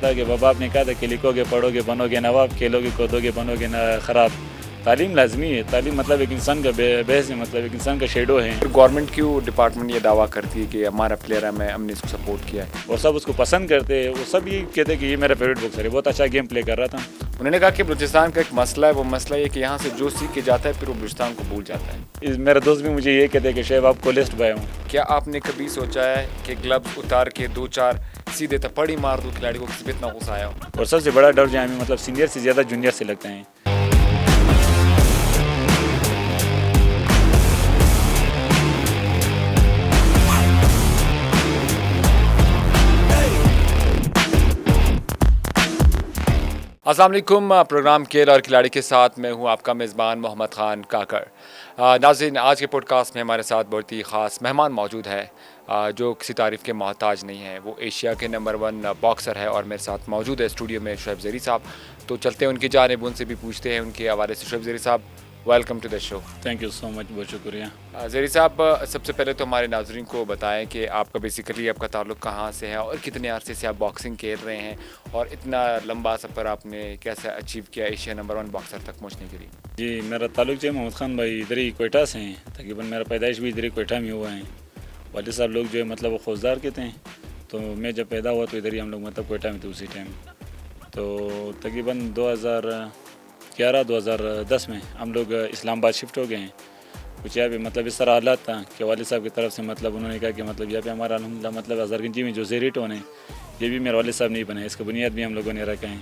था कि बाबा आपने कहा था कि लिखोगे पढ़ोगे बनोगे नवाब, खेलोगे कूदोगे बनोगे ना ख़राब। तालीम लाजमी है, तालीम मतलब एक इंसान का बेस है, मतलब एक इंसान का शेडो है। फिर गवर्नमेंट क्यों डिपार्टमेंट ये दावा करती है कि हमारा प्लेयर है, हमने इसको सपोर्ट किया है? और सब उसको पसंद करते हैं, वो सब ये कहते हैं कि ये मेरा फेवरेट बॉक्सर है, बहुत अच्छा गेम प्ले कर रहा था। उन्होंने कहा कि बलूचिस्तान का एक मसला है, वो मसला ये कि यहाँ से जो सीख के जाता है फिर वो बलूचिस्तान को भूल जाता है। मेरा दोस्त भी मुझे ये कहते हैं कि शेब आपको लिस्ट बाय हूँ। क्या आपने कभी सोचा है कि ग्लव्स उतार के 2-4 सीधे थप्पड़ ही मार दूँ खिलाड़ी को, किसी पे इतना गुस्सा आया हो? और सबसे बड़ा डर जो हमें मतलब सीनियर से ज़्यादा जूनियर से लगता है। अस्सलाम वालेकुम। प्रोग्राम खेल और खिलाड़ी के साथ मैं हूं आपका मेज़बान मोहम्मद ख़ान काकर। नाज़रीन, आज के पॉडकास्ट में हमारे साथ बहुत ही ख़ास मेहमान मौजूद है जो किसी तारीफ़ के मोहताज नहीं है। वो एशिया के नंबर 1 बॉक्सर है और मेरे साथ मौजूद है स्टूडियो में शुएब ज़ेरी साहब। तो चलते हैं उनकी जानिब, उनसे भी पूछते हैं उनके हवाले से। शुएब ज़ेरी साहब, welcome to the show. Thank you so much, बहुत शुक्रिया। ज़ेरी साहब, सबसे पहले तो हमारे नाज़रीन को बताएं कि आपका बेसिकली आपका ताल्लुक़ कहाँ से है और कितने अरसे से आप बॉक्सिंग खेल रहे हैं और इतना लंबा सफ़र आपने कैसे अचीव किया एशिया नंबर 1 बॉक्सर तक पहुँचने के लिए? जी, मेरा ताल्लुक़ जो है मोहम्मद ख़ान भाई इधर ही कोयटा से हैं। तकरीबन मेरा पैदाइश भी इधर ही कोयटा में हुआ है। वालिद साहब लोग जो है मतलब वो खौजदार के थे, तो मैं जब पैदा हुआ तो इधर ही हम लोग मतलब कोयटा में थे उसी टाइम। तो तकरीबन 2011-2010 में हम लोग इस्लामाबाद शिफ्ट हो गए हैं। कुछ यहाँ पे मतलब इस तरह हालात था कि वालिद साहब की तरफ से मतलब उन्होंने कहा कि मतलब यहाँ पे हमारा अल्हम्दुलिल्लाह मतलब हज़रगंजी में जो ज़ेरी टोन है ये भी मेरे वालिद साहब नहीं बनाए, इसका बुनियाद भी हम लोगों ने रखा है।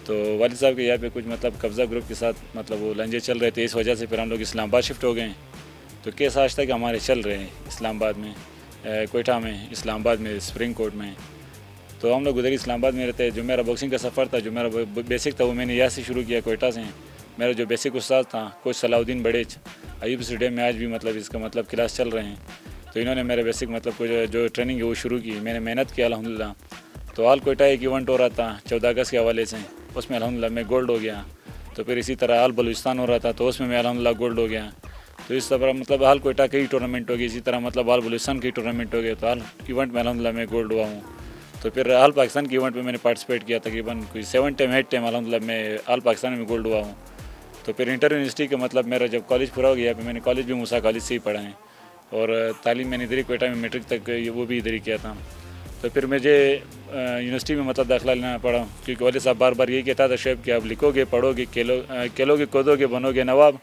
तो वालिद साहब के यहाँ पे कुछ मतलब कब्ज़ा ग्रुप के साथ मतलब वो लंजे चल रहे थे, इस वजह से फिर हम लोग इस्लामाबाद शिफ्ट हो गए। तो केस आज तक हमारे चल रहे हैं इस्लामाबाद में, कोयटा में, इस्लामाबाद में, स्प्रिंग कोर्ट में। तो हम लोग उधर इस्लामाबाद में रहते हैं। जो मेरा बॉक्सिंग का सफ़र था, जो मेरा बेसिक था, वो मैंने यहाँ से शुरू किया कोयटा से। मेरा जो बेसिक उस्ताद था कोच सलाउद्दीन बड़ेच, अयूब स्टेडियम में आज भी मतलब इसका मतलब क्लास चल रहे हैं। तो इन्होंने मेरे बेसिक मतलब को जो ट्रेनिंग है वो शुरू की, मैंने मेहनत की अल्हम्दुलिल्लाह। तो हाल कोयटा एक इवेंट हो रहा था 14 अगस्त के हवाले से, उसमें अल्हम्दुलिल्लाह मैं गोल्ड हो गया। तो फिर इसी तरह हाल बलूचिस्तान हो रहा था, तो उसमें मैं अल्हम्दुलिल्लाह गोल्ड हो गया। तो इस तरह मतलब हाल कोयटा कई टूर्नामेंट हो गई, इसी तरह मतलब हाल बलूचिस्तान की टूर्नामेंट हो गए। तो हाल इवेंट में अल्हम्दुलिल्लाह मैं गोल्ड हुआ हूँ। तो फिर हाल पाकिस्तान के इवेंट में मैंने पार्टिसिपेट किया, तकरीबन कोई 7 टाइम 8 टाइम अल्हम्दुलिल्लाह मैं हाल पाकिस्तान में गोल्ड हुआ हूँ। तो फिर इंटर यूनिवर्सिटी का मतलब मेरा जब कॉलेज पूरा हो गया, फिर मैंने कॉलेज भी मूसा कॉलेज से ही पढ़ा है और तालीम मैंने इधर ही कोयटा में मैट्रिक तक वो भी इधर ही किया था। तो फिर मुझे यूनिवर्सिटी में मतलब दाखिला लेना पड़ा, क्योंकि वालिद साहब बार बार यही कहता था शेब कि आप लिखोगे पढ़ोगे खेलोगे कूदोगे बनोगे नवाब,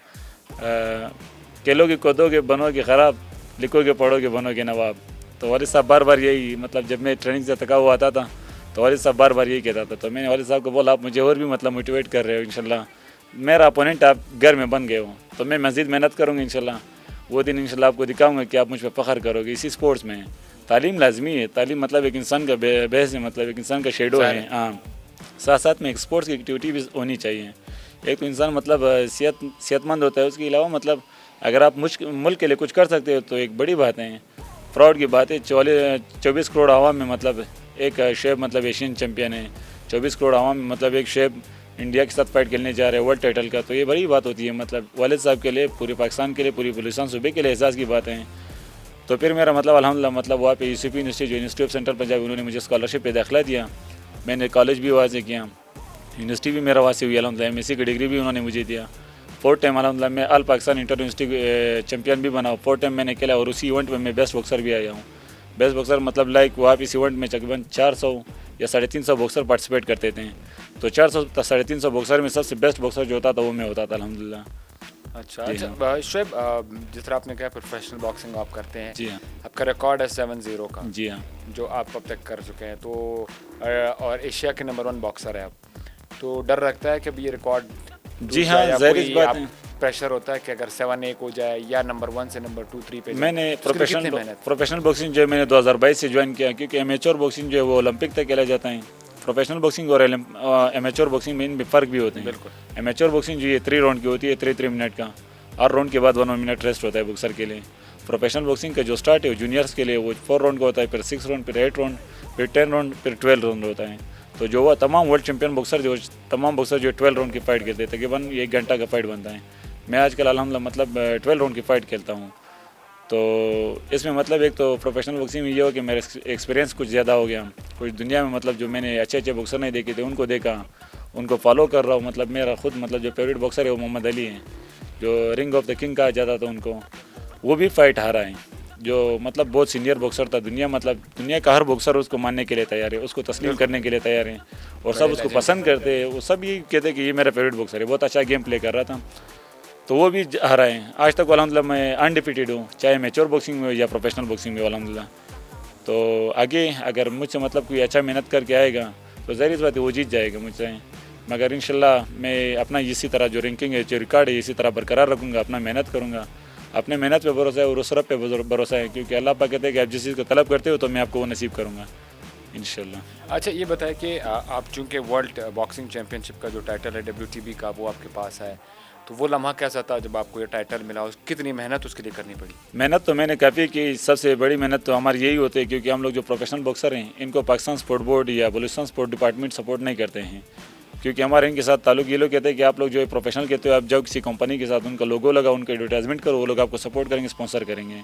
खेलोगे कूदोगे बनोगे ख़राब, लिखोगे पढ़ोगे बनोगे नवाब। तो वालिद साहब बार बार यही मतलब जब मैं ट्रेनिंग से थका हुआ आता था तो वालिद साहब बार बार यही कहता था। तो मैंने वालिद साहब को बोला आप मुझे और भी मतलब मोटिवेट कर रहे हो, इंशाल्लाह मेरा अपोनेंट आप घर में बन गए हो तो मैं मज़ीद मेहनत करूँगा इंशाल्लाह। वो दिन इंशाल्लाह आपको दिखाऊंगा कि आप मुझ पर फ़ख्र करोगे। इसी स्पोर्ट्स में तालीम लाजमी है, तालीम मतलब एक इंसान का बेस है, मतलब एक इंसान का शेडो है। हाँ, साथ साथ में एक स्पोर्ट्स की एक्टिविटी भी होनी चाहिए। एक तो इंसान मतलब सेहतमंद होता है, उसके अलावा मतलब अगर आप मुल्क के लिए कुछ कर सकते हो तो एक बड़ी बात है। प्राउड की बात है, 24 करोड़ आवाम में मतलब एक शेब मतलब एशियन चैम्पियन है, 24 करोड़ आवाम में मतलब एक शेब इंडिया के साथ फाइट खेलने जा रहे हैं वर्ल्ड टाइटल का। तो ये बड़ी बात होती है मतलब वालिद साहब के लिए, पूरे पाकिस्तान के लिए, पूरी बलूचिस्तान सूबे के लिए एहसास की बात है। तो फिर मेरा मतलब अल्हम्दुलिल्लाह मतलब वहाँ पे यूसुफी यूनिवर्सिटी जो यूनिवर्सिटी ऑफ सेंट्रल पंजाब, उन्होंने मुझे स्कॉलरशिप पे दाखिला दिया। मैंने कॉलेज भी वहाँ से किया, यूनिवर्सिटी भी मेरा वहाँ से हुई अल्हम्दुलिल्लाह, MSc की डिग्री भी उन्होंने मुझे दिया। 4 टाइम अल्हम्दुलिल्लाह मैं all Pakistan inter university champion भी बना, 4 टाइम मैंने खेला और उसी इवेंट में मैं बेस्ट बॉक्सर भी आया हूँ। बेस्ट बॉक्सर मतलब लाइक वहाँ पे इस इवेंट में तकरीबन 400 या 350 बॉक्सर पार्टिसिपेट करते थे। तो 400-350 बॉक्सर में सबसे बेस्ट बॉक्सर जो होता था वो मैं होता था अल्हम्दुलिल्लाह। अच्छा शुएब, जिस तरह आपने कहा प्रोफेशनल बॉक्सिंग आप करते हैं, जी हाँ, आपका रिकॉर्ड है 7-0 का। जी हाँ, जो आप अब तक कर चुके हैं। तो और एशिया के नंबर 1 बॉक्सर है आप, तो डर रखता है कि अब ये रिकॉर्ड? जी हाँ, ज़ाहिर बात है। प्रेशर होता है कि अगर 7-1 हो जाए या नंबर 1 से नंबर 2-3 पे? मैंने प्रोफेशनल बॉक्सिंग जो है मैंने 2022 से ज्वाइन किया, क्योंकि एमेच्योर बॉक्सिंग जो है वो ओलंपिक तक खेला जाता है। प्रोफेशनल बॉक्सिंग और एमेच्योर बॉक्सिंग में इनमें फ़र्क भी होते हैं। बिल्कुल। एमेच्योर बॉक्सिंग जो ये 3 राउंड की होती है, 3 मिनट का, और राउंड के बाद 1 मिनट रेस्ट होता है बॉक्सर के लिए। प्रोफेशनल बॉक्सिंग का जो स्टार्ट है वो जूनियर्स के लिए वो 4 राउंड का होता है, फिर 6 राउंड, फिर 8 राउंड, फिर 10 राउंड, फिर 12 राउंड होता है। तो जो वो तमाम वर्ल्ड चैम्पियन बॉक्सर जो 12 राउंड की फ़ाइट खेलते हैं, तकरीबन 1 घंटा का फ़ाइट बनता है। मैं आजकल अल्हम्दुलिल्लाह मतलब 12 राउंड की फ़ाइट खेलता हूँ। तो इसमें मतलब एक तो प्रोफेशनल बॉक्सिंग में ये हो कि मेरा एक्सपीरियंस कुछ ज़्यादा हो गया, कुछ दुनिया में मतलब जो मैंने अच्छे अच्छे बॉक्सर नहीं देखे थे उनको देखा, उनको फॉलो कर रहा हूँ। मतलब मेरा खुद मतलब जो फेवरेट बॉक्सर है वो मोहम्मद अली हैं, जो रिंग ऑफ द किंग कहा जाता था उनको, वो भी फाइट हारा है। जो मतलब बहुत सीनियर बॉक्सर था, दुनिया का हर बॉक्सर उसको मानने के लिए तैयार है, उसको तस्लीम करने के लिए तैयार है और सब उसको पसंद करते हैं। वो सब ये कहते हैं कि ये मेरा फेवरेट बॉक्सर है, बहुत अच्छा गेम प्ले कर रहा था। तो वो भी हारा है। आज तक अल्हम्दुलिल्लाह मैं अनडिफिटेड हूँ, चाहे मैच्योर बॉक्सिंग में हो या प्रोफेशनल बॉक्सिंग में हो अल्हम्दुलिल्लाह। तो आगे अगर मुझसे मतलब कोई अच्छा मेहनत करके आएगा तो ज़ाहिर बात है वो जीत जाएगा मुझसे। मगर इंशाल्लाह मैं अपना इसी तरह जो रैंकिंग है, जो रिकॉर्ड है, इसी तरह बरकरार रखूँगा, अपना मेहनत करूँगा। अपने मेहनत पे भरोसा है और उस रब पे भरोसा है, क्योंकि अल्लाह पाक कहते हैं कि आप जिस चीज़ को तलब करते हो तो मैं आपको वो नसीब करूँगा इंशाल्लाह। अच्छा ये बताएं कि आप चूँकि वर्ल्ड बॉक्सिंग चैम्पियनशिप का जो टाइटल है WTB का वो आपके पास है, तो वो लम्हा कैसा था जब आपको ये टाइटल मिला, कितनी मेहनत उसके लिए करनी पड़ी? मेहनत तो मैंने काफ़ी की। सबसे बड़ी मेहनत तो हमारी यही होती है, क्योंकि हम लोग जो प्रोफेशनल बॉक्सर हैं इनको पाकिस्तान स्पोर्ट बोर्ड या बलूचिस्तान स्पोर्ट डिपार्टमेंट सपोर्ट नहीं करते हैं, क्योंकि हमारे इनके साथ ताल्लुक ये लोग कहते हैं कि आप लोग जो है प्रोफेशनल कहते हो, आप जाओ किसी कंपनी के साथ उनका लोगो लगा, उनका एडवर्टाइजमेंट करो, वो लोग आपको सपोर्ट करेंगे, स्पॉन्सर करेंगे।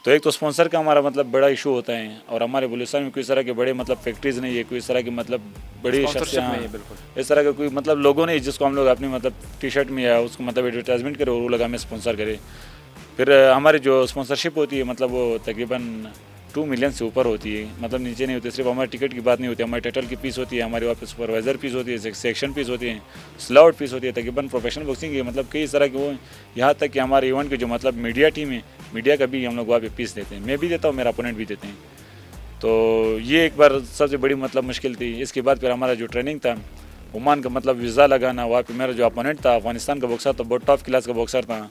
तो एक तो स्पॉन्सर का हमारा मतलब बड़ा इशू होता है। और हमारे बलूचिस्तान में कोई इस तरह के बड़े मतलब फैक्ट्रीज़ नहीं है, कोई इस तरह की मतलब बड़ी स्पॉन्सरशिप नहीं है बिल्कुल। इस तरह का कोई मतलब लोगों नहीं जिसको हम लोग अपनी मतलब टी शर्ट में या उसको मतलब एडवर्टाइजमेंट करें और वो लोग हमें स्पॉन्सर करे। फिर हमारी जो स्पॉन्सरशिप होती है मतलब वो तकरीबन 2 मिलियन से ऊपर होती है, मतलब नीचे नहीं होती। सिर्फ हमारे टिकट की बात नहीं होती, हमारे टाइटल की फीस होती है, हमारे वहाँ पे सुपरवाइज़र फीस होती है, सेक्शन फीस होती है, स्लॉट फीस होती है। तकरीबन प्रोफेशनल बॉक्सिंग की मतलब कई तरह के वो, यहाँ तक कि हमारे इवेंट की जो मतलब मीडिया टीम है, मीडिया का भी हम लोग वहाँ पे फीस देते हैं। मैं भी देता हूँ, मेरा अपोनेंट भी देते हैं। तो ये एक बार सबसे बड़ी मतलब मुश्किल थी। इसके बाद फिर हमारा जो ट्रेनिंग था ओमान का मतलब वीज़ा लगाना, वहाँ पे मेरा जो अपोनेंट था अफगानिस्तान का बॉक्सर था, बहुत टॉप क्लास का बॉक्सर था,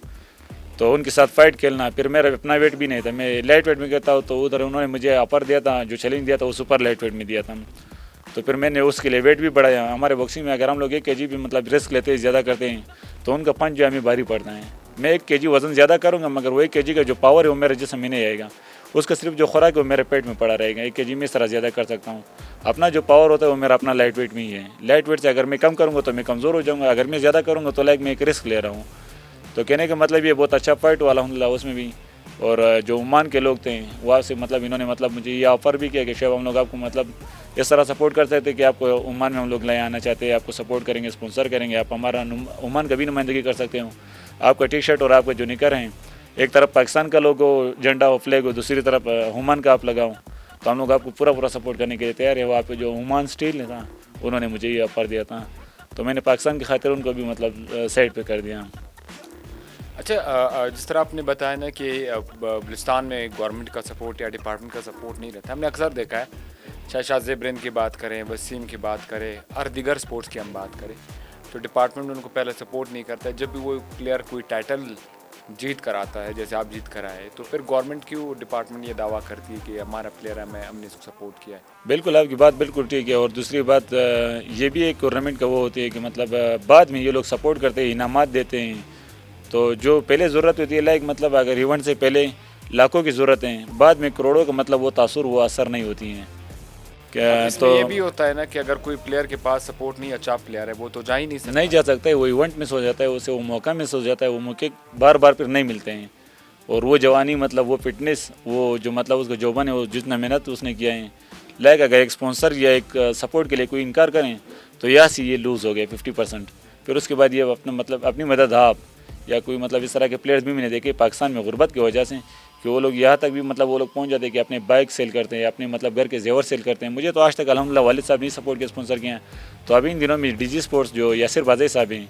तो उनके साथ फाइट खेलना। फिर मेरा अपना वेट भी नहीं था, मैं लाइट वेट में करता हूँ, तो उधर उन्होंने मुझे अपर दिया था, जो चैलेंज दिया था वो सुपर लाइट वेट में दिया था। तो फिर मैंने उसके लिए वेट भी बढ़ाया। हमारे बॉक्सिंग में अगर हम लोग 1 kg भी मतलब रिस्क लेते हैं, ज़्यादा करते हैं, तो उनका पंच जो है हमें भारी पड़ता है। मैं 1 kg वज़न ज़्यादा करूँगा मगर वो 1 kg का जो पावर है वो मेरे जिस्म में नहीं आएगा, उसका सिर्फ जो खुराक है वो मेरे पेट में पड़ा रहेगा। 1 kg में इस तरह ज़्यादा कर सकता हूँ। अपना जो पावर होता है वो मेरा अपना लाइट वेट में ही है। लाइट वेट से अगर मैं कम करूँगा तो मैं कमज़ोर हो जाऊँगा, अगर मैं ज़्यादा करूँगा तो मैं एक रिस्क ले रहा हूँ। तो कहने का मतलब ये बहुत अच्छा फाइट हुआ अल्हम्दुलिल्लाह उसमें भी। और जो ओमान के लोग थे वहाँ से मतलब इन्होंने मतलब मुझे ये ऑफ़र भी किया कि शेब हम लोग आपको मतलब इस तरह सपोर्ट कर सकते कि आपको ओमान में हम लोग ले आना चाहते हैं, आपको सपोर्ट करेंगे, स्पॉन्सर करेंगे, आप हमारा ओमान का भी नुमाइंदगी कर सकते हो। आपका टी शर्ट और आपका जो निकर हैं, एक तरफ पाकिस्तान का लोगो झंडा और फ्लैग हो, दूसरी तरफ ओमान का आप लगाओ, तो हम लोग आपको पूरा सपोर्ट करने के लिए तैयार है। वहाँ पे जो ओमान स्टील था उन्होंने मुझे ये ऑफ़र दिया था, तो मैंने पाकिस्तान की खातिर उनको भी मतलब साइड पे कर दिया। अच्छा जिस तरह आपने बताया ना कि बलूचिस्तान में गवर्नमेंट का सपोर्ट या डिपार्टमेंट का सपोर्ट नहीं रहता, हमने अक्सर देखा है, चाहे शाज़ेब की बात करें, वसीम की बात करें और दीगर स्पोर्ट्स की हम बात करें, तो डिपार्टमेंट उनको पहले सपोर्ट नहीं करता है। जब भी वो प्लेयर कोई टाइटल जीत कर आता है, जैसे आप जीत कर आए, तो फिर गवर्नमेंट क्यों डिपार्टमेंट ये दावा करती है कि हमारा प्लेयर है, हमने इसको सपोर्ट किया है? बिल्कुल आपकी बात बिल्कुल ठीक है। और दूसरी बात ये भी एक टूर्नामेंट का वो होती है कि मतलब बाद में ये लोग सपोर्ट करते हैं, इनामात देते हैं। तो जो पहले ज़रूरत होती है लाइक मतलब अगर इवेंट से पहले लाखों की ज़रूरत है, बाद में करोड़ों का मतलब वो तासुर वो असर नहीं होती हैं क्या। इसमें तो ये भी होता है ना कि अगर कोई प्लेयर के पास सपोर्ट नहीं, अच्छा प्लेयर है, वो तो जा ही नहीं सकता। नहीं जा सकता है, वो इवेंट मिस हो जाता है, उसे वो मौका मिस हो जाता है, वो मौके बार बार फिर नहीं मिलते हैं। और वो जवानी मतलब वो फिटनेस, वो जो मतलब उसका जोबन है, वो जितना मेहनत उसने किया है, लाइक अगर एक स्पॉन्सर या एक सपोर्ट के लिए कोई इनकार करें तो यहाँ से ये लूज़ हो गया 50%। फिर उसके बाद ये अपना मतलब अपनी मदद आप या कोई मतलब इस तरह के प्लेयर्स भी मैंने देखे पाकिस्तान में गुर्बत की वजह से कि वो लोग यहाँ तक भी मतलब वो लोग पहुँच जाते हैं कि अपने बाइक सेल करते हैं, अपने मतलब घर के जेवर सेल करते हैं। मुझे तो आज तक अल्हम्दुलिल्लाह वालिद साहब ने सपोर्ट के स्पॉन्सर किए हैं। तो अभी इन दिनों में DG स्पोर्ट्स जो यासिर बाज़ी साहब हैं,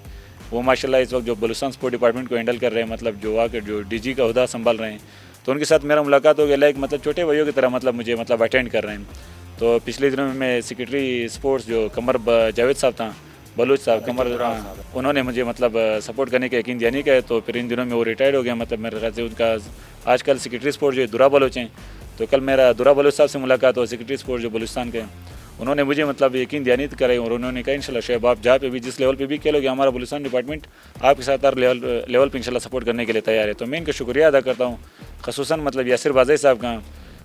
वो माशाल्लाह इस वक्त जो बलूचिस्तान स्पोर्ट डिपार्टमेंट को हैंडल कर रहे हैं, मतलब जो आकर जो DG का उहदा संभाल रहे हैं, तो उनके साथ मेरा मुलाकात हो गया, लाइक मतलब छोटे भाइयों की तरह मतलब मुझे मतलब अटेंड कर रहे हैं। तो पिछले दिनों में मैं सेक्रेटरी स्पोर्ट्स जो कमर जावेद साहब था, बलूच साहब कमर, उन्होंने मुझे मतलब सपोर्ट करने का यकीन दिया नहीं का। तो फिर इन दिनों में वो रिटायर्ड हो गया, मतलब मेरे ख्याल से उनका आजकल सेक्रेटरी स्पोर्ट जो दुरा बलोच हैं। तो कल मेरा दुरा बलोच साहब से मुलाकात हो, सेक्रेटरी स्पोर्ट जो बलूचिस्तान के, उन्होंने मुझे मतलब यकीन दिया नहीं करे और उन्होंने कहा इंशाल्लाह शेब आप जहाँ पे भी जिस लेवल पे भी खेलोगे हमारा बलूचिस्तान डिपार्टमेंट आपके साथ हर लेवल पे इंशाल्लाह सपोर्ट करने के लिए तैयार है। तो मैं इनका शुक्रिया अदा करता हूँ, खसूसन मतलब यासिर बाज़ी साहब का,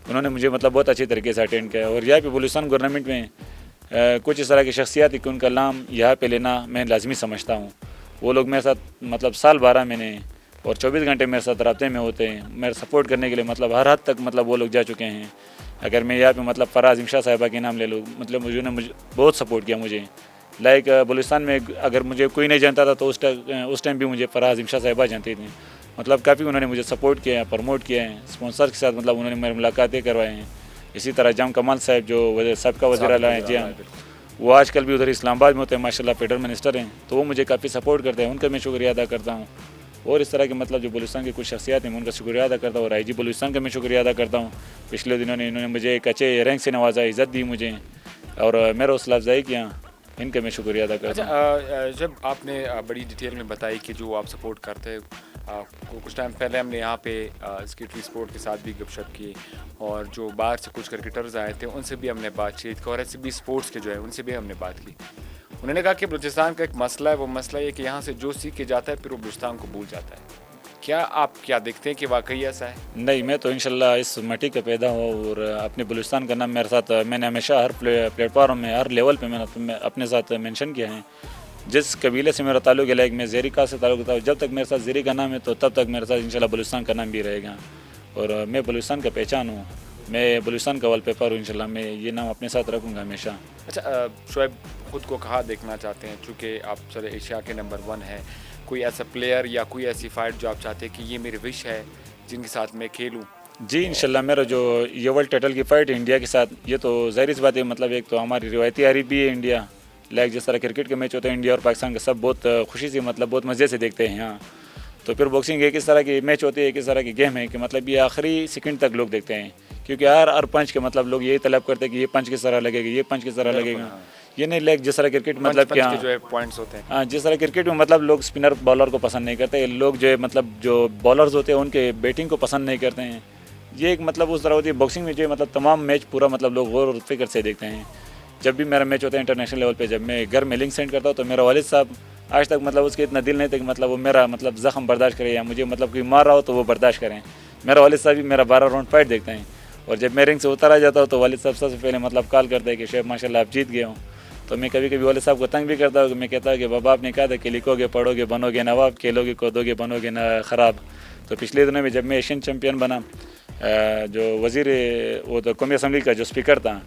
उन्होंने मुझे मतलब बहुत अच्छी तरीके से अटेंड किया। और यहाँ पे बलूचिस्तान गवर्नमेंट में कुछ इस तरह की शख्सियत है कि उनका नाम यहाँ पे लेना मैं लाजमी समझता हूँ। वो लोग मेरे साथ मतलब साल 12 मैंने और 24 घंटे मेरे साथ राब्ते में होते हैं, मेरे सपोर्ट करने के लिए मतलब हर हद तक मतलब वो लोग जा चुके हैं। अगर मैं यहाँ पे मतलब फराज इमशा साहिबा के नाम ले लूँ, मतलब मुझे बहुत सपोर्ट किया मुझे। लाइक बलूचिस्तान में अगर मुझे कोई नहीं जानता था तो उस टाइम भी मुझे फराज इमशा साहिबा जानती थी। मतलब काफ़ी उन्होंने मुझे सपोर्ट किया है, प्रमोट किया है, स्पॉन्सर के साथ मतलब उन्होंने मेरी मुलाकातें करवाए हैं। इसी तरह जाम कमाल साहब जो सबका वज़ीर आला हैं, जी हाँ, वो आजकल भी उधर इस्लामाबाद में होते हैं, माशाल्लाह फेडरल मिनिस्टर हैं, तो वो मुझे काफ़ी सपोर्ट करते हैं, उनका मैं शुक्रिया अदा करता हूँ। और इस तरह के मतलब जो बलूचिस्तान की कुछ शख्सियात हैं, मैं उनका शुक्रिया अदा करता हूँ। और IG बलूचिस्तान का मैं शुक्रिया अदा करता हूँ। पिछले दिनों ने इन्होंने मुझे एक अच्छे रैंक से नवाजा, इज़्ज़त दी मुझे और मेरा हौसला अफजाई किया, इनका मैं शुक्रिया अदा करता हूँ। अच्छा, जब आपने बड़ी डिटेल में बताई कि जो आप सपोर्ट करते हैं, कुछ टाइम पहले हमने यहाँ पे स्कीटरी स्पोर्ट के साथ भी गपशप की और जो बाहर से कुछ क्रिकेटर्स आए थे उनसे भी हमने बातचीत की और ऐसे भी स्पोर्ट्स के जो है उनसे भी हमने बात की। उन्होंने कहा कि बलूचिस्तान का एक मसला है, वो मसला ये कि यहाँ से जो सीख के जाता है फिर वो बलूचिस्तान को भूल जाता है। क्या आप क्या देखते हैं कि वाकई ऐसा है? नहीं, मैं तो इंशाल्लाह इस मिट्टी का पैदा हूँ और अपने बलूचिस्तान का नाम मेरे साथ, मैंने हमेशा हर प्लेटफॉर्म में, हर लेवल पे मैंने अपने साथ मेंशन किया है। जिस कबीले से मेरा ताल्लुक है, लाइक मैं ज़ेरी का से ताल्लुक था, जब तक मेरे साथ ज़ेरी का नाम है तो तब तक मेरे साथ इंशाल्लाह बलूचिस्तान का नाम भी रहेगा। और मैं बलूचिस्तान का पहचान हूँ, मैं बलूचिस्तान का वॉलपेपर हूँ, इंशाल्लाह मैं ये नाम अपने साथ रखूँगा हमेशा। अच्छा, शोएब खुद को कहाँ देखना चाहते हैं, चूँकि आप चले एशिया के नंबर 1 हैं, कोई ऐसा प्लेयर या कोई ऐसी फाइट जो आप चाहते हैं कि ये मेरी विश है जिनके साथ मैं खेलूँ? जी इंशाल्लाह, मेरा जो ये वर्ल्ड टाइटल की फ़ाइट है इंडिया के साथ, ये तो ज़ाहिर सी बात है, मतलब एक तो हमारी रिवायती हारी भी है इंडिया। लाइक जिस तरह क्रिकेट के मैच होते हैं इंडिया और पाकिस्तान के, सब बहुत खुशी से मतलब बहुत मज़े से देखते हैं यहाँ। तो फिर बॉक्सिंग एक इस तरह की मैच होती है, एक इस तरह की गेम है कि मतलब ये आखिरी सेकंड तक लोग देखते हैं, क्योंकि हर पंच के मतलब लोग यही तलब करते हैं कि ये पंच किस तरह लगेगा, ये पंच किस तरह लगेगा। ये नहीं लाइक जिस तरह क्रिकेट मतलब क्या जो है पॉइंट्स होते हैं, हाँ, जिस तरह क्रिकेट में मतलब लोग स्पिनर बॉलर को पसंद नहीं करते, लोग जो है मतलब जो बॉलर्स होते हैं उनके बैटिंग को पसंद नहीं करते हैं। ये एक मतलब उस तरह होती है। बॉक्सिंग में जो है मतलब तमाम मैच पूरा मतलब लोग गौर और फिक्र से देखते हैं। जब भी मेरा मैच होता है इंटरनेशनल लेवल पे, जब मैं घर में लिंक सेंड करता हूँ तो मेरा वालिद साहब आज तक मतलब उसके इतना दिल नहीं था कि मतलब वो मेरा मतलब ज़ख्म बर्दाश्त करे या मुझे मतलब कोई मार रहा हो तो वो बर्दाश्त करें। मेरा वालिद साहब भी मेरा 12 राउंड फाइट देखते हैं और जब मैं रिंग से उतर आ जाता हूँ तो वालिद साहब सबसे पहले मतलब कॉल करते हैं कि शेफ माशाल्लाह आप जीत गए हो। तो मैं कभी कभी वालिद साहब को तंग भी करता हूँ, मैं कहता हूँ कि बाबा आपने कहा था कि लिखोगे पढ़ोगे बनोगे नवाब, खेलोगे कूदोगे बनोगे ना ख़राब। तो पिछले दिनों में जब मैं एशियन चैम्पियन बना, जो वज़ीर वो तो कौमी असम्बली का जो स्पीकर था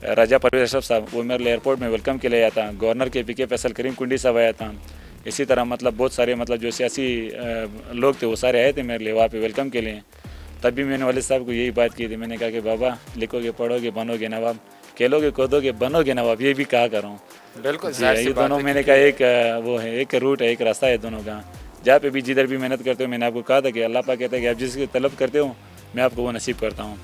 राजा परवेज़ अशरफ साहब, वो मेरे लिए एयरपोर्ट में वेलकम के लिए आया था। गवर्नर के PK फैसल करीम कुंडी साहब आया था। इसी तरह मतलब बहुत सारे मतलब जो सियासी लोग थे वो सारे आए थे मेरे लिए वहाँ पे वेलकम के लिए। तब भी मैंने वालिद साहब को यही बात की थी, मैंने कहा कि बाबा लिखोगे पढ़ोगे बनोगे नवाब, खेलोगे कूदोगे बनोगे नवाब, ये भी कहा करूँ। बिल्कुल ये दोनों मैंने कहा एक वो है, एक रूट है, एक रास्ता है दोनों का। जहाँ पे भी जिधर भी मेहनत करते हो, मैंने आपको कहा था कि अल्लाह पाक कहता है कि आप जिसकी तलब करते हो मैं आपको वो नसीब करता हूँ।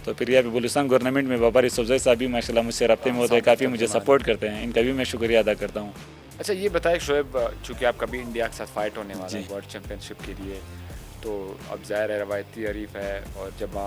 तो फिर यहाँ पे बलूचिस्तान गवर्नमेंट में बाबा रिसोफजई साहब भी माशाल्लाह मुझसे रब्ते में होते हैं, काफ़ी मुझे सपोर्ट करते हैं, इनका भी मैं शुक्रिया अदा करता हूँ। अच्छा, ये बताएं शोएब, चूँकि आपका भी इंडिया के साथ फाइट होने वाला है वर्ल्ड चैम्पियनशिप के लिए, तो अब ज़ाहिर है रवायती हरीफ है और जब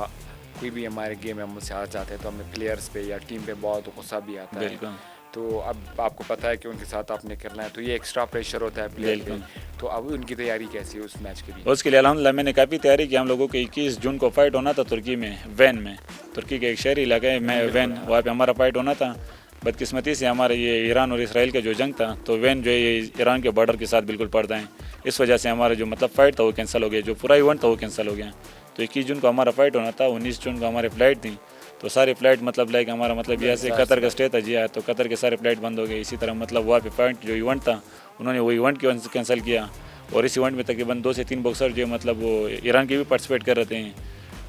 कोई भी हमारे गेम में हम मुझसे हार जाते हैं तो हमें प्लेयर्स पे या टीम पे बहुत गुस्सा भी आता है। तो अब आपको पता है कि उनके साथ आपने करना है, तो ये एक्स्ट्रा प्रेशर होता है प्लेयर पे। तो अब उनकी तैयारी कैसी है उस मैच के लिए? उसके लिए अल्हम्दुलिल्लाह मैंने काफ़ी तैयारी की। हम लोगों को 21 जून को फाइट होना था तुर्की में, वैन में। तुर्की के एक शहरी इलाका है में वैन, वहाँ पे हमारा फाइट होना था। बदकिस्मती से हमारे ये ईरान और इसराइल का जो जंग था, तो वैन जो है ये ईरान के बॉर्डर के साथ बिल्कुल पड़ता है। इस वजह से हमारा जो मतलब फ़ाइट था वो कैंसिल हो गया, जो पूरा इवेंट था वो कैंसिल हो गया। तो 21 जून को हमारा फाइट होना था, 19 जून को हमारी फ़्लाइट थी। तो सारे फ्लाइट मतलब लाइक हमारा मतलब यहाँ से कतर का स्टे था जी हाँ, तो कतर के सारे फ्लाइट बंद हो गए। इसी तरह मतलब वहाँ पे फाइट जो इवेंट था उन्होंने वो इवेंट कैंसिल किया। और इस इवेंट में तकरीबन 2 से 3 बॉक्सर जो मतलब वो ईरान के भी पार्टिसिपेट कर रहे थे।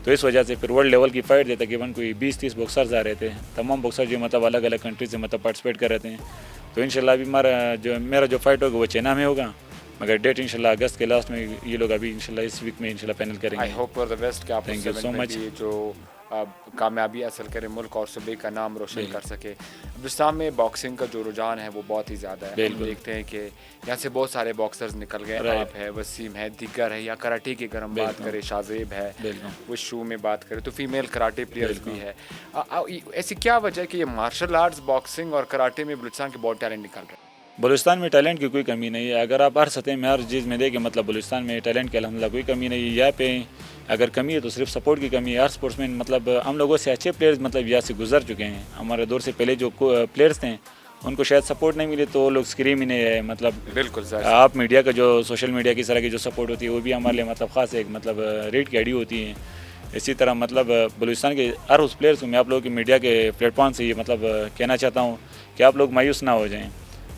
तो इस वजह से फिर वर्ल्ड लेवल की फ़ाइट थे, तकरीबन कोई 20-30 बॉक्सर्स आ रहे थे। तमाम बॉक्सर जो मतलब अलग अलग कंट्री से मतलब पार्टिसिपेट कर रहे थे। तो इंशाल्लाह अभी मेरा जो फाइट होगा वो चेन्नई में होगा, मगर डेट इंशाल्लाह अगस्त के लास्ट में ये लोग अभी इंशाल्लाह इस वीक में इंशाल्लाह फाइनल करेंगे। I hope for the best कि आप थैंक यू सो मच जो कामयाबी हासिल करें, मुल्क और सूबे का नाम रोशन कर सके। बलूचिस्तान में बॉक्सिंग का जो रुझान है वो बहुत ही ज़्यादा है। हम देखते हैं कि यहाँ से बहुत सारे बॉक्सर्स निकल गए, आप है, वसीम है, दिगर है, या कराटे की अगर हम बात करें शाज़ेब है, वुशू में बात करें तो फीमेल कराटे प्लेयर्स भी है। ऐसी क्या वजह है कि ये मार्शल आर्ट्स बॉक्सिंग और कराटे में बलूचिस्तान के बहुत टैलेंट निकल रहे हैं? बलूचिस्तान में टैलेंट की कोई कमी नहीं है। अगर आप हर सतह में हर चीज़ में देखें मतलब बलूचिस्तान में टैलेंट की अल्हम्दुलिल्लाह कोई कमी नहीं है। यहाँ पे अगर कमी है तो सिर्फ सपोर्ट की कमी है। हर स्पोर्ट्समैन मतलब हम लोगों से अच्छे प्लेयर्स मतलब यहाँ से गुजर चुके हैं। हमारे दौर से पहले जो प्लेयर्स थे उनको शायद सपोर्ट नहीं मिले तो वो लोग स्क्रीम ही नहीं है मतलब बिल्कुल सर। आप मीडिया का जो सोशल मीडिया की तरह की जो सपोर्ट होती है वो भी हमारे लिए मतलब ख़ास एक मतलब रेट की अड़ी होती है। इसी तरह मतलब बलूचिस्तान के हर उस प्लेयर्स को मैं आप लोगों की मीडिया के प्लेटफॉर्म से ये मतलब कहना चाहता हूँ कि आप लोग मायूस ना हो जाएं।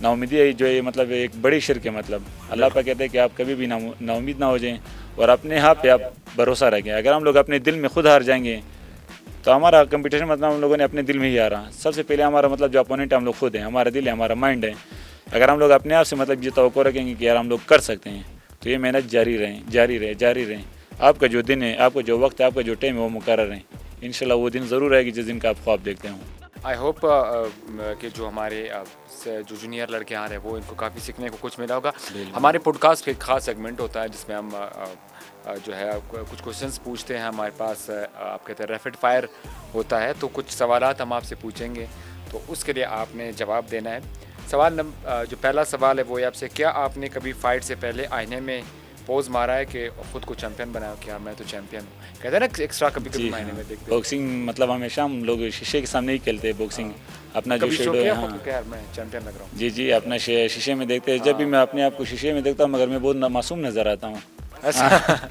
नाउमीदी जो है मतलब एक बड़ी शिरक है। मतलब अल्लाह पाक कहते हैं कि आप कभी भी नाउमीद ना हो जाएं और अपने आप पे आप भरोसा रखें। अगर हम लोग अपने दिल में खुद हार जाएंगे तो हमारा कंपटीशन मतलब हम लोगों ने अपने दिल में ही हारा। सबसे पहले हमारा मतलब जो अपोनेंट है हम लोग खुद हैं, हमारा दिल है, हमारा माइंड है। अगर हम लोग अपने आप से मतलब ये तवक्को रखेंगे कि यार हम लोग कर सकते हैं तो ये मेहनत जारी रहें। आपका जो दिन है, आपका जो वक्त है, आपका जो टाइम है वो मुकर्रर है। इंशाल्लाह वो दिन ज़रूर आएगी जिस दिन का आप ख्वाब देखते हो। आई होप कि जो हमारे जो जूनियर लड़के आ रहे हैं वो इनको काफ़ी सीखने को कुछ मिला होगा। हमारे पॉडकास्ट का एक खास सेगमेंट होता है जिसमें हम जो है कुछ क्वेश्चंस पूछते हैं। हमारे पास आप कहते हैं रैपिड फायर होता है, तो कुछ सवालात हम आपसे पूछेंगे तो उसके लिए आपने जवाब देना है। जो पहला सवाल है वो है आपसे, क्या आपने कभी फ़ाइट से पहले आईने में पोज मारा है कि ख़ुद को चैंपियन बनाया, क्या मैं तो चैंपियन हूँ? कहते हैं ना एक्स्ट्रा कभी आईने में देखते हैं। बॉक्सिंग मतलब हमेशा हम लोग शीशे के सामने ही खेलते हैं बॉक्सिंग। अपना जो कभी शो शेडो किया है, खुद को कि यार मैं चैंपियन लग रहा हूँ? जी अपना शीशे में देखते हैं। जब भी मैं अपने आप को शीशे में देखता हूँ मगर मैं बहुत मासूम नज़र आता हूँ। ऐसा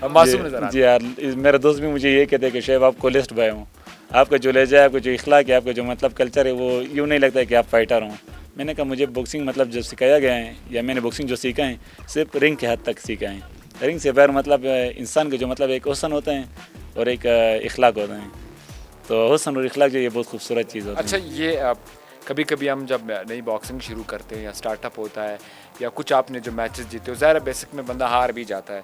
मासूम नज़र आता जी यार, मेरा दोस्त भी मुझे ये कहते हैं कि शेब आप कोलेस्ट भाई हूँ, आपका जो लहजा है, आपका जो इखलाक है, आपका जो मतलब कल्चर है वो यूँ नहीं लगता है कि आप फाइटर हों। मैंने कहा मुझे बॉक्सिंग मतलब जो सिखाया गया है या मैंने बॉक्सिंग जो सीखा है सिर्फ रिंग के हद तक सीखा है। रिंग से बाहर मतलब इंसान के जो मतलब एक हुस्न होता है और एक इखलाक होता है। तो हुस्न और इखलाक जो ये बहुत खूबसूरत चीज़ होती है। अच्छा, ये कभी कभी हम जब नई बॉक्सिंग शुरू करते हैं या स्टार्टअप होता है या कुछ आपने जो मैचेस जीते हो, ज़ाहिर बेसिक में बंदा हार भी जाता है।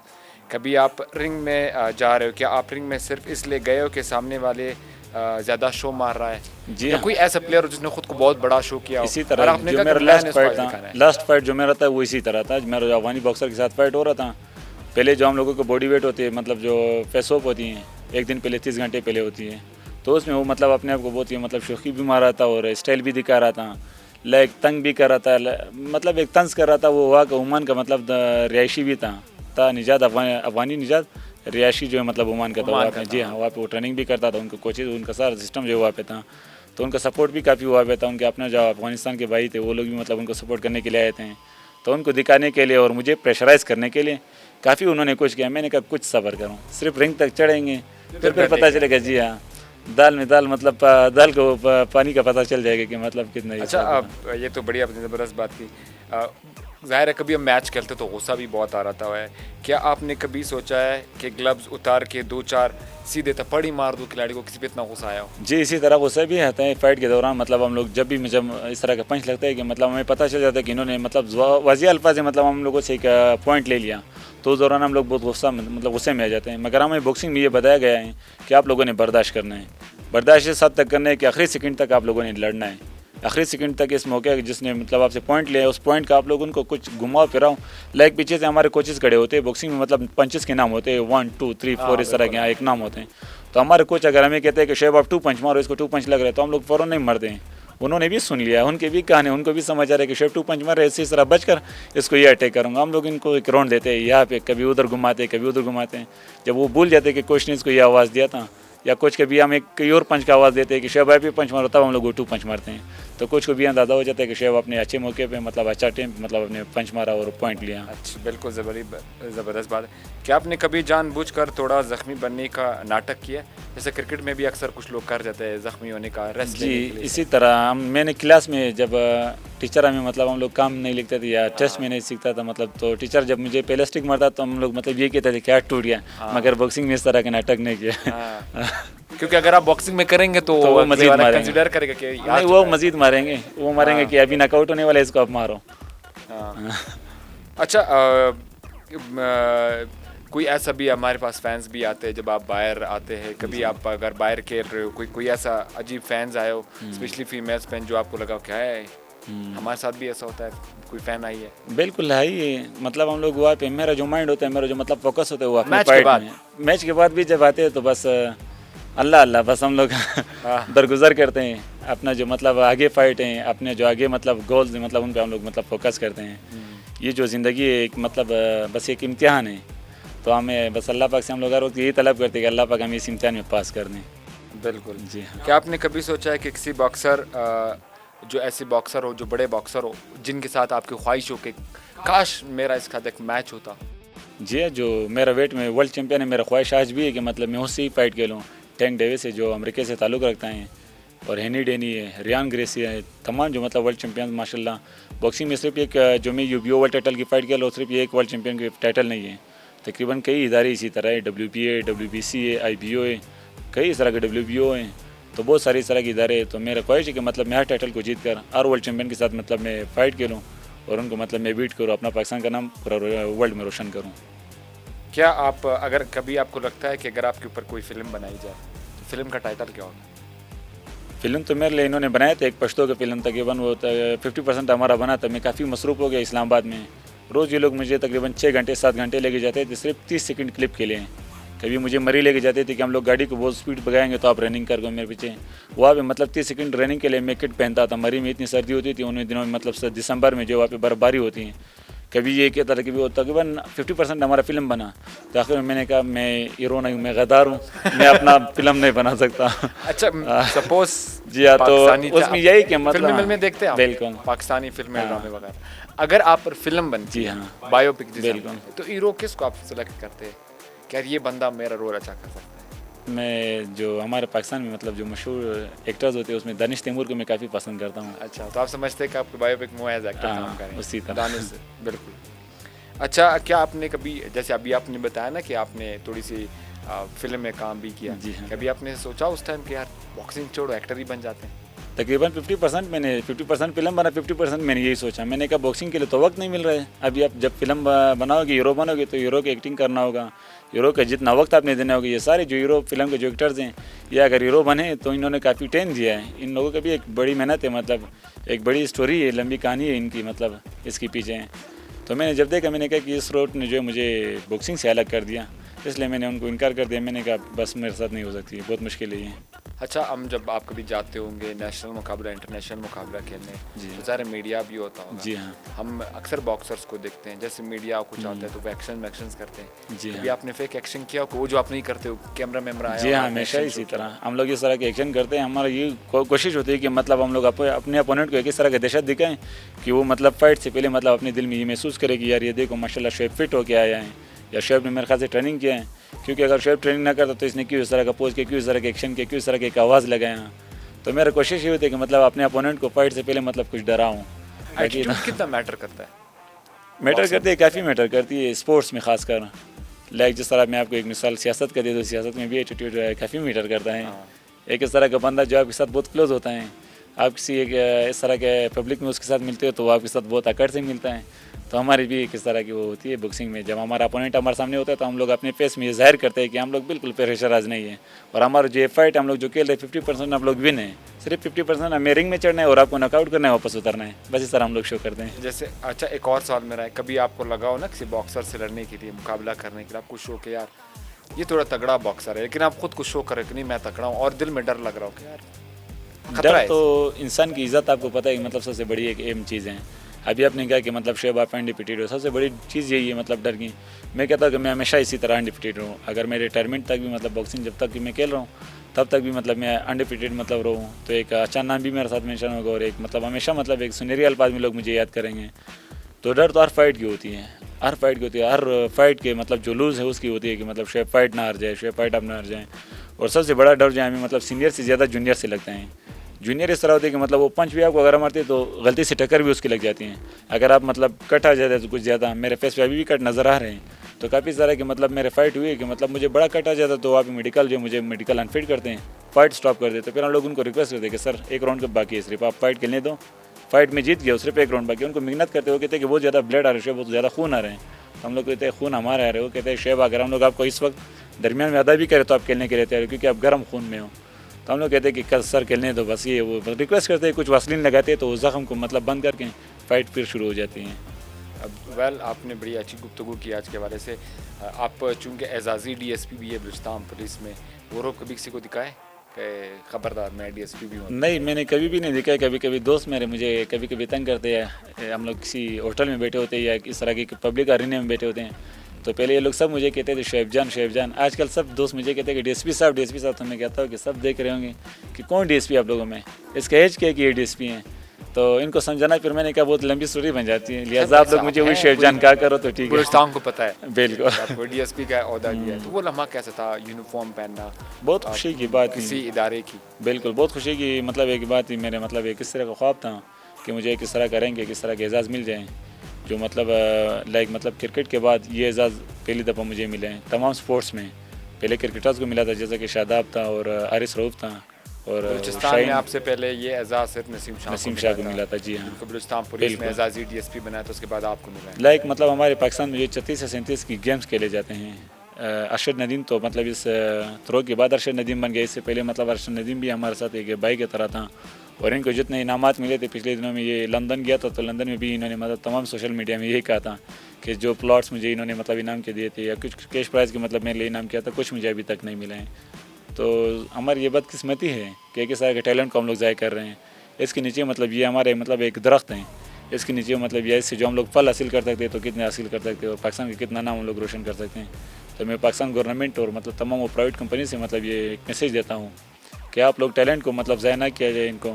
कभी आप रिंग में जा रहे हो, क्या आप रिंग में सिर्फ इसलिए गए हो कि सामने वाले ज़्यादा शो मार रहा है, जी या हाँ। कोई ऐसा प्लेयर हो जिसने खुद को बहुत बड़ा शो किया हो? इसी और तरह आपने जो कहा मेरा कि लास्ट मैंने फाइट इसको था, दिखाना है। लास्ट फाइट जो मेरा था वो इसी तरह था। मेरा जो अफगानी बॉक्सर के साथ फाइट हो रहा था, पहले जो हम लोगों को बॉडी वेट होती है मतलब जो फेस ऑफ होती हैं एक दिन पहले 30 घंटे पहले होती है, तो उसमें वो मतलब अपने आप को बहुत ही मतलब शौकी भी मार रहा था और स्टाइल भी दिखा रहा था, लेग तंग भी कर रहा था, मतलब एक तंज कर रहा था। वो वहाँ का ओमान का मतलब रिहायशी भी था निजात, अफगानी निजात रिहायशी जो है मतलब ओमान का था वहाँ पे। जी हाँ, वहाँ पे वो ट्रेनिंग भी करता था, उनको कोचेज उनका सारा सिस्टम जो वहाँ पे था, तो उनका सपोर्ट भी काफ़ी वहाँ पे था। उनके अपना जो अफगानिस्तान के भाई थे वो लोग भी मतलब उनको सपोर्ट करने के लिए आए थे, तो उनको दिखाने के लिए और मुझे प्रेशराइज़ करने के लिए काफ़ी उन्होंने कुछ किया। मैंने कहा कुछ सब्र करूँ, सिर्फ रिंग तक चढ़ेंगे फिर पता चलेगा। जी हाँ, दाल में दाल मतलब दाल को पानी का पता चल जाएगा कि मतलब कितना। अच्छा, अब ये तो बड़ी आपने ज़बरदस्त बात की। ज़ाहिर है कभी हम मैच खेलते तो गुस्सा भी बहुत आ रहा है। क्या आपने कभी सोचा है कि ग्लव्स उतार के 2-4 सीधे थप्पड़ ही मार दूँ खिलाड़ी को, किसी पे इतना गुस्सा आया हो? जी इसी तरह गुस्सा भी आता है फाइट के दौरान। मतलब हम लोग जब इस तरह का पंच लगता है कि मतलब हमें पता चल जाता है कि इन्होंने मतलब वाज़िह अल्फाज में मतलब हम लोगों से एक पॉइंट ले लिया, तो उस दौरान हम लोग बहुत गुस्से में आ जाते हैं। मगर हमें बॉक्सिंग में ये बताया गया है कि आप लोगों ने बर्दाश्त करना है, बर्दाश्त इस हद तक करना है कि आखिरी सेकंड तक आप लोगों ने लड़ना है। आखिरी सेकंड तक इस मौके जिसने मतलब आपसे पॉइंट लिया है उस पॉइंट का आप लोग उनको कुछ घुमाओ फिराओ। लाइक पीछे से हमारे कोचेस खड़े होते हैं बॉक्सिंग में, मतलब पंचेस के नाम होते हैं 1 2 3 4 इस तरह के यहाँ एक नाम होते हैं। तो हमारे कोच अगर हमें कहते हैं कि शेब आप 2 पंच मारो, इसको 2 पंच लग रहे हैं, तो हम लोग फ़ौरन नहीं मरते हैं। उन्होंने भी सुन लिया, उनके भी कहानी, उनको भी समझ आ रहा है कि शेब 2 पंच मार रहे, इसी तरह बच कर इसको ये अटैक करूँगा। हम लोग इनको एक राउंड देते हैं, यहाँ पे कभी उधर घुमाते कभी उधर घुमाते हैं। जब वो भूल जाते कि कोच ने इसको ये आवाज़ दिया था, या कोच के भी हम एक कई और पंच का आवाज़ देते हैं कि शेब आप भी पंच मारो, तब हम लोग वो 2 पंच मारते हैं। तो कोच को भी अंदाज़ा हो जाता है कि शेब अपने अच्छे मौके पे मतलब अच्छा टाइम मतलब अपने पंच मारा और पॉइंट लिया। अच्छा, बिल्कुल ज़बरदस्त बात है। क्या आपने कभी जानबूझकर थोड़ा ज़ख्मी बनने का नाटक किया? जैसे क्रिकेट में भी अक्सर कुछ लोग कर जाते हैं ज़ख्मी होने का, रेस्ट जी लेने के लिए। इसी तरह मैंने क्लास में जब टीचर हमें मतलब हम लोग काम नहीं लिखते थे या टेस्ट में नहीं सीखता था मतलब, तो टीचर जब मुझे पहले स्टिक मारता तो हम लोग मतलब ये कहते थे क्या टूट गया, मगर बॉक्सिंग में इस तरह के नाटक नहीं किया। क्योंकि अगर आप बॉक्सिंग में करेंगे तो वो मजीद मारेंगे, कंसीडर करेगा कि यार नहीं वो मजीद मारेंगे, वो मारेंगे कि अभी नॉकआउट होने वाला है इसको आप मारो। अच्छा, कोई ऐसा भी हमारे पास फैंस भी आते हैं जब आप बाहर आते हैं, कभी आप अगर बाहर खेल रहे हो कोई ऐसा अजीब फैंस आए हो, स्पेशली फीमेल्स फैन, जो आपको लगा क्या है हमारे साथ भी ऐसा होता है, कोई फैन आई है? बिल्कुल है ही, मतलब हम लोग वहाँ पे मेरा जो माइंड होता है, मेरा जो मतलब फोकस होता है वो अपने मैच के फाइट बाद? में। मैच के बाद भी जब आते हैं तो बस अल्लाह अल्लाह बस हम लोग दरगुजर करते हैं। अपना जो मतलब आगे फाइट है, अपने जो आगे मतलब गोल्स हैं मतलब उन पे हम लोग मतलब फोकस करते हैं। ये जो ज़िंदगी है एक मतलब बस एक इम्तिहान है, तो हमें बस अल्लाह पाक से हम लोग हर वक्त यही तलब करते हैं कि अल्लाह पाक हमें इस इम्तिहान में पास कर दें। बिल्कुल जी हाँ। क्या आपने कभी सोचा है कि किसी बॉक्सर जो ऐसे बॉक्सर हो, जो बड़े बॉक्सर हो, जिनके साथ आपकी ख्वाहिश हो कि काश मेरा इसका एक मैच होता? जी हाँ, जो मेरा वेट में वर्ल्ड चैंपियन है, मेरा ख्वाहिश आज भी है कि मतलब मैं उससे ही फाइट खेलूँ। टैंक डेविस है जो अमेरिका से ताल्लुक़ रखता है, और हेनी डेनी है, रियान ग्रेसी है, तमाम जो मतलब वर्ल्ड चैंपियन माशाल्लाह। बॉक्सिंग में सिर्फ एक जो मैं यूबीओ वर्ल्ड टाइटल की फ़ाइट खेला, सिर्फ ये एक वर्ल्ड चैंपियन की टाइटल नहीं है। तकरीबन कई इदारे इसी तरह है, WBA, WBC है, IBO है, कई इस तरह के WBO हैं, तो बहुत सारे इस तरह के इदारे हैं। तो मेरा ख्वाहिश है कि मतलब मैं हर टाइटल को जीत कर हर वर्ल्ड चैंपियन के साथ मतलब मैं फ़ाइट खेलूँ और उनको मतलब मैं बीट करूँ, अपना पाकिस्तान का नाम पूरा वर्ल्ड में रोशन करूँ। क्या आप, अगर कभी आपको लगता है कि अगर आपके ऊपर कोई फ़िल्म बनाई जाए तो फिल्म का टाइटल क्या होगा? फिल्म तो मेरे लिए इन्होंने बनाया था, एक पश्तो की फिल्म, तकरीबन वो 50% हमारा बना था। मैं काफ़ी मसरूफ़ हो गया इस्लामाबाद में। रोज़ ये लोग मुझे तकरीबन 6 घंटे 7 घंटे लेके जाते थे सिर्फ 30 सेकंड क्लिप के लिए। कभी मुझे मरी लेके जाते थे कि हम लोग गाड़ी को बहुत स्पीड भगाएंगे तो आप रनिंग कर गए मेरे पीछे। वहाँ पे मतलब 30 सेकंड रनिंग के लिए मैं किट पहनता था। मरी में इतनी सर्दी होती थी उन दिनों में, मतलब दिसंबर में जो वहाँ पे बर्फबारी होती है। कभी ये कहता था कि वो तकरीबन 50% हमारा फिल्म बना। तो आखिर में मैंने कहा मैं हीरो नहीं हूँ, मैं गद्दार हूँ, मैं अपना फिल्म नहीं बना सकता। अच्छा, सपोज जी हाँ, तो उसमें यही कि मतलब फिल्म में देखते हैं आप? बिल्कुल, पाकिस्तानी फिल्में, ड्रामे वगैरह, अगर आप पर फिल्म बनती जी है, हाँ, बायोपिक जिसे बिल्कुल। हम कहते हैं, तो हीरो किसको आप सेलेक्ट करते हैं कि यार ये बंदा मेरा रोल अच्छा कर सकता है? मैं जो हमारे पाकिस्तान में मतलब जो मशहूर एक्टर्स होते हैं उसमें दानिश तैमूर को मैं काफ़ी पसंद करता हूँ। अच्छा, तो आप समझते हैं कि आपके बायोपिक में एज एक्टर हाँ, काम करें उसी तरह। दानिश से, बिल्कुल। अच्छा, क्या आपने कभी, जैसे अभी आपने बताया ना कि आपने थोड़ी सी फिल्म में काम भी किया, जी हाँ। कभी आपने सोचा उस टाइम कि यार बॉक्सिंग छोड़ो एक्टर ही बन जाते हैं? तकरीबन 50% मैंने 50% फिल्म बना, 50% मैंने यही सोचा। मैंने कहा बॉक्सिंग के लिए तो वक्त नहीं मिल रहा है। अभी आप जब फिल्म बनाओगे, हीरो बनोगे, तो हीरो की एक्टिंग करना होगा, हीरो का जितना वक्त आपने देना होगा। ये सारे जो हीरो फिल्म के जो एक्टर्स हैं, ये अगर हीरो बने तो इन्होंने काफ़ी टाइम दिया है। इन लोगों का भी एक बड़ी मेहनत है, मतलब एक बड़ी स्टोरी है, लंबी कहानी है इनकी, मतलब इसके पीछे। तो मैंने जब देखा, मैंने कहा कि इस रोड ने जो है मुझे बॉक्सिंग से अलग कर दिया, इसलिए मैंने उनको इनकार कर दिया। मैंने कहा बस मेरे साथ नहीं हो सकती, बहुत मुश्किल है ये। अच्छा, हम जब आप कभी जाते होंगे नेशनल मुकाबला, इंटरनेशनल मुकाबला खेलने, जी। तो सारे मीडिया भी होता होगा। जी हाँ, हम अक्सर बॉक्सर्स को देखते हैं, जैसे मीडिया कुछ आता है तो वो एक्शन करते हैं। जी कभी हाँ। आपने फेक एक्शन किया हो, वो जो आप नहीं करते हो, कैमरा आया जी और हाँ, आपने हमेशा action इसी shoot किया? तरह हम लोग इस तरह के एक्शन करते हैं। हमारा ये कोशिश होती है कि मतलब हम लोग अपने अपोनेंट को इस तरह का दहशत दिखाएं कि वो मतलब फाइट से पहले मतलब अपने दिल में ये महसूस करे कि यार ये देखो माशाल्लाह शेफ फिट होके आया है, या शेफ ने मेरे ख्याल से ट्रेनिंग किया है। क्योंकि अगर शेफ ट्रेनिंग ना करता तो इसने क्यों इस तरह का पोज किया, क्यों इस तरह के एक्शन किया, क्यों इस तरह की एक आवाज़ लगाया। तो मेरा कोशिश ये होती है कि मतलब अपने अपोनेंट को फाइट से पहले मतलब कुछ डराऊँ। एटीट्यूड कितना मैटर करता है? मैटर करती है, काफ़ी मैटर करती है स्पोर्ट्स में खासकर। लाइक जिस तरह मैं आपको एक मिसाल सियासत का दे दूँ, सियासत में भी एटीट्यूड काफ़ी मैटर करता है। एक इस तरह का बंदा जो आपके साथ बहुत क्लोज होता है, आप किसी एक इस तरह के पब्लिक में उसके साथ मिलते हो तो वो आपके साथ बहुत अकड़ से मिलता है। तो हमारी भी किस तरह की वो होती है बॉक्सिंग में, जब हमारा अपोनेंट हमारे सामने होता है तो हम लोग अपने फेस में ये जाहिर करते हैं कि हम लोग बिल्कुल प्रेशराइज नहीं है, और हमारा जो फाइट हम लोग जो खेल रहे हैं 50% हम लोग विन है। सिर्फ 50% हमें रिंग में चढ़ना है और आपको नॉकआउट करना है, वापस उतरना है, बस इस तरह हम लोग शो करते हैं। जैसे अच्छा, एक और सवाल मेरा है, कभी आपको लगा हो ना किसी बॉक्सर से लड़ने के लिए, मुकाबला करने के लिए, आपको शो के यार ये थोड़ा तगड़ा बॉक्सर है, लेकिन आप खुद को शो करें कि नहीं मैं तगड़ा हूँ, और दिल में डर लग रहा हो कि यार खतरा डर है? तो इंसान की इज़्ज़त आपको पता है कि मतलब सबसे बड़ी एक अहम चीज़ है। अभी आपने कहा कि मतलब शेब आप अनडिफिटेड हो, सबसे बड़ी चीज़ यही है मतलब डर की। मैं कहता हूँ कि मैं हमेशा इसी तरह अनडिफिटेड रहूँ। अगर मैं रिटायरमेंट तक भी मतलब बॉक्सिंग जब तक कि मैं खेल रहा हूँ तब तक भी मतलब मैं अनडिफिटेड मतलब रहूँ, तो एक अच्छा नाम भी मेरे साथ मेंशन होगा, और एक मतलब हमेशा मतलब एक सुनहरी अल्फाज में लोग मुझे याद करेंगे। तो डर तो हर फाइट की होती है, हर फाइट की होती है, हर फाइट के मतलब जो लूज़ है उसकी होती है कि मतलब शेब फाइट ना हार जाए, शेब फाइट आप ना हार जाए। और सबसे बड़ा डर जो है हमें मतलब सीनियर से ज़्यादा जूनियर से लगता है। जूनियर इस तरह होती है कि मतलब वो पंच भी आपको अगर मारते हैं तो गलती से टक्कर भी उसकी लग जाती है। अगर आप मतलब कट आ जाते हैं तो कुछ ज़्यादा, मेरे फेस पे अभी भी कट नज़र आ रहे हैं, तो काफ़ी इस तरह की मतलब मेरे फाइट हुई है कि मतलब मुझे बड़ा कट आ जाता तो आप मेडिकल जो मुझे मेडिकल अनफिट करते हैं, फाइट स्टॉप कर देते। फिर हम लोग उनको रिक्वेस्ट करते हैं कि सर एक राउंड कब बाकी है, सिर्फ आप फाइट खेलने दो, फाइट में जीत गया, सिर्फ एक राउंड बाकी। उनको मेहनत करते हो, कहते हैं कि बहुत ज़्यादा ब्लड आ रहा है, बहुत ज़्यादा खून आ रहे हैं। तो हम लोग कहते हैं खून हमारा आ रहे हो, कहते हैं शेब अगर हम लोग आपको इस वक्त दरमियान में अदा भी करें तो आप खेलने के लिए तैयार हो, क्योंकि आप गर्म खून में हो। तो हम लोग कहते हैं कि कल सर खेलने दो, बस ये वो रिक्वेस्ट करते हैं, कुछ वसलीन लगाते हैं तो उस ज़ख्म को मतलब बंद करके फ़ाइट फिर शुरू हो जाती हैं। अब वेल आपने बड़ी अच्छी गुफ्तगू की आज के हवाले से। आप चूँकि एजाज़ी DSP भी है बलूचिस्तान पुलिस में, वो रोक कभी किसी को दिखाए कि खबरदार मैं DSP भी हूँ? नहीं, मैंने कभी भी नहीं देखा है। कभी कभी दोस्त मेरे मुझे कभी कभी तंग करते हैं, हम लोग किसी होटल में बैठे होते हैं या इस तरह की पब्लिक अरीने में बैठे होते हैं, तो पहले ये लोग सब मुझे कहते थे शेफ जान। आजकल सब दोस्त मुझे कहते हैं कि DSP साहब। तो मैं कहता हूँ कि सब देख रहे होंगे कि कौन DSP आप लोगों में, इसका एज क्या है कि ये DSP हैं। तो इनको समझाना फिर मैंने कहा बहुत लंबी स्टोरी बन जाती है, लिहाजा आप लोग मुझे वही शेयर जानकार करो तो ठीक है। बलूचिस्तान को पता है बिल्कुल आपको डीएसपी का ओहदा दिया है, तो वो लम्हा कैसा था यूनिफॉर्म पहनना बहुत खुशी की बात किसी थी, इदारे की? बिल्कुल बहुत खुशी की मतलब एक बात थी मेरे मतलब एक इस तरह का ख्वाब था कि मुझे किस तरह करेंगे, किस तरह के एजाज़ मिल जाएँ जो मतलब लाइक मतलब क्रिकेट के बाद ये एजाज़ पहली दफ़ा मुझे मिले हैं तमाम स्पोर्ट्स में। पहले क्रिकेटर्स को मिला था जैसा कि शादाब था और आरिस रऊफ़ था और बलूचिस्तान में आपसे पहले ये एजाज़ सिर्फ नसीम शाह को मिला था। जी हाँ, उनको बलूचिस्तान पुलिस में बिल्कुल। एजाज़ी डीएसपी बनाया, तो उसके बाद आपको मिला है। लाइक मतलब हमारे पाकिस्तान में जो 36 से 37 की गेम्स खेले जाते हैं, अरशद नदीम तो मतलब इस थ्रो के बाद अरशद नदीम बन गया, इससे पहले मतलब अरशद नदीम भी हमारे साथ एक भाई की तरह था। और इनको जितने इनामात मिले थे पिछले दिनों में, ये लंदन गया था तो लंदन में भी इन्होंने मतलब तमाम सोशल मीडिया में यही कहा था कि जो प्लॉट्स मुझे इन्होंने मतलब इनाम के दिए थे या कुछ कैश प्राइज़ के मतलब मेरे लिए इनाम किया था, कुछ मुझे अभी तक नहीं मिले हैं। तो हमारी ये बदकिस्मती है कि किस तरह के टैलेंट को हम लोग ज़ाया कर रहे हैं। इसके नीचे मतलब ये हमारे मतलब एक दरख्त हैं, इसके नीचे मतलब ये इससे जो हम लोग फल हासिल कर सकते हैं तो कितने हासिल कर सकते हैं और पाकिस्तान का कितना नाम हम लोग रोशन कर सकते हैं। तो मैं पाकिस्तान गवर्नमेंट और मतलब तमाम वो प्राइवेट कंपनी से मतलब ये एक मैसेज देता हूँ कि आप लोग टैलेंट को मतलब ज़ाया ना किया जाए इनको,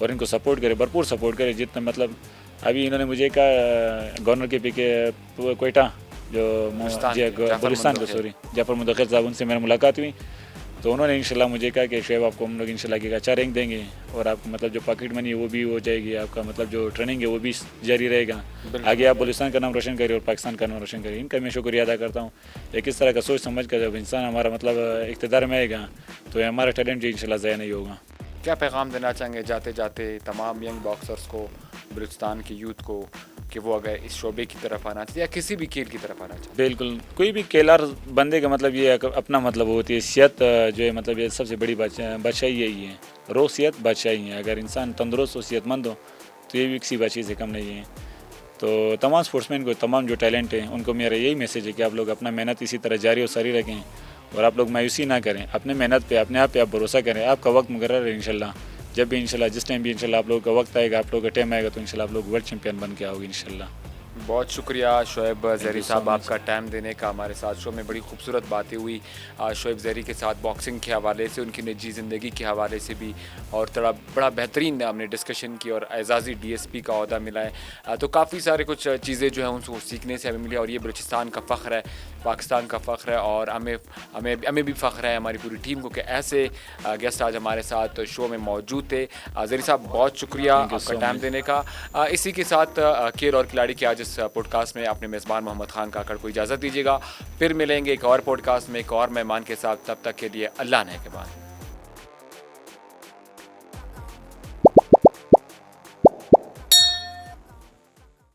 और इनको सपोर्ट करें, भरपूर सपोर्ट करें जितना मतलब अभी इन्होंने मुझे कहा गवर्नर के पी के कोयटा जो बलूचिस्तान का सॉरी जाफर मुदख्खिर साहब, उनसे मेरी मुलाकात हुई तो उन्होंने इंशाल्लाह मुझे कहा कि शोएब आपको हम लोग इंशाल्लाह की अच्छा रैंक देंगे और आपको मतलब जो पॉकेट मनी है वो भी हो जाएगी, आपका मतलब जो ट्रेनिंग है वो भी जारी रहेगा, आगे आप बलूचिस्तान का नाम रोशन करिए और पाकिस्तान का नाम रोशन करिए। इनका मैं शुक्रिया अदा करता हूँ। एक इस तरह का सोच समझ कर जब इंसान हमारा मतलब इक़्तिदार में आएगा तो हमारा टैलेंट जो इंशाल्लाह ज़ाया नहीं होगा। क्या पैगाम देना चाहेंगे जाते जाते तमाम यंग बॉक्सर्स को, बलूचिस्तान की यूथ को, कि वो अगर इस शोबे की तरफ आना चाहिए या किसी भी खेल की तरफ आना चाहिए? बिल्कुल, कोई भी खेलार बंदे का मतलब ये अपना मतलब होती है सेहत जो है, मतलब ये सबसे बड़ी बादशाही यही है, रोज़ सेहत बादशाही है। अगर इंसान तंदुरुस्त हो, सेहतमंद हो तो ये भी किसी बादशाही से कम नहीं है। तो तमाम स्पोर्ट्समैन को, तमाम जो टैलेंट है उनको मेरा यही मैसेज है कि आप लोग अपना मेहनत इसी तरह जारी और सारी रखें और आप लोग मायूसी ना करें, अपने मेहनत पे, अपने आप पे आप भरोसा करें। आपका वक्त मुकर्रर है इंशाल्लाह, जब भी इंशाल्लाह जिस टाइम भी इंशाल्लाह आप लोगों का वक्त आएगा, आप लोगों का टाइम आएगा तो इंशाल्लाह आप लोग वर्ल्ड चैंपियन बन के आओगे इंशाल्लाह। बहुत शुक्रिया शोएब ज़हरी साहब आपका टाइम देने का हमारे साथ शो में। बड़ी खूबसूरत बातें हुई शोएब ज़हरी के साथ बॉक्सिंग के हवाले से, उनकी निजी ज़िंदगी के हवाले से भी, और बड़ा बेहतरीन हमने डिस्कशन की और एजाज़ी डीएसपी का ओहदा मिला है। तो काफ़ी सारे कुछ चीज़ें जो हैं उनको सीखने से हमें मिली और ये बलूचिस्तान का फ़ख्र है, पाकिस्तान का फ़ख्र है और हमें भी फ़ख्र है हमारी पूरी टीम को कि ऐसे गेस्ट आज हमारे साथ शो में मौजूद थे। ज़हरी साहब बहुत शुक्रिया आपका टाइम देने का। इसी के साथ खेल और खिलाड़ी के आज इस पॉडकास्ट में अपने मेज़बान मोहम्मद खान काकड़ को इजाज़त दीजिएगा। फिर मिलेंगे एक और पॉडकास्ट में एक और मेहमान के साथ, तब तक के लिए अल्लाह ने के बाद।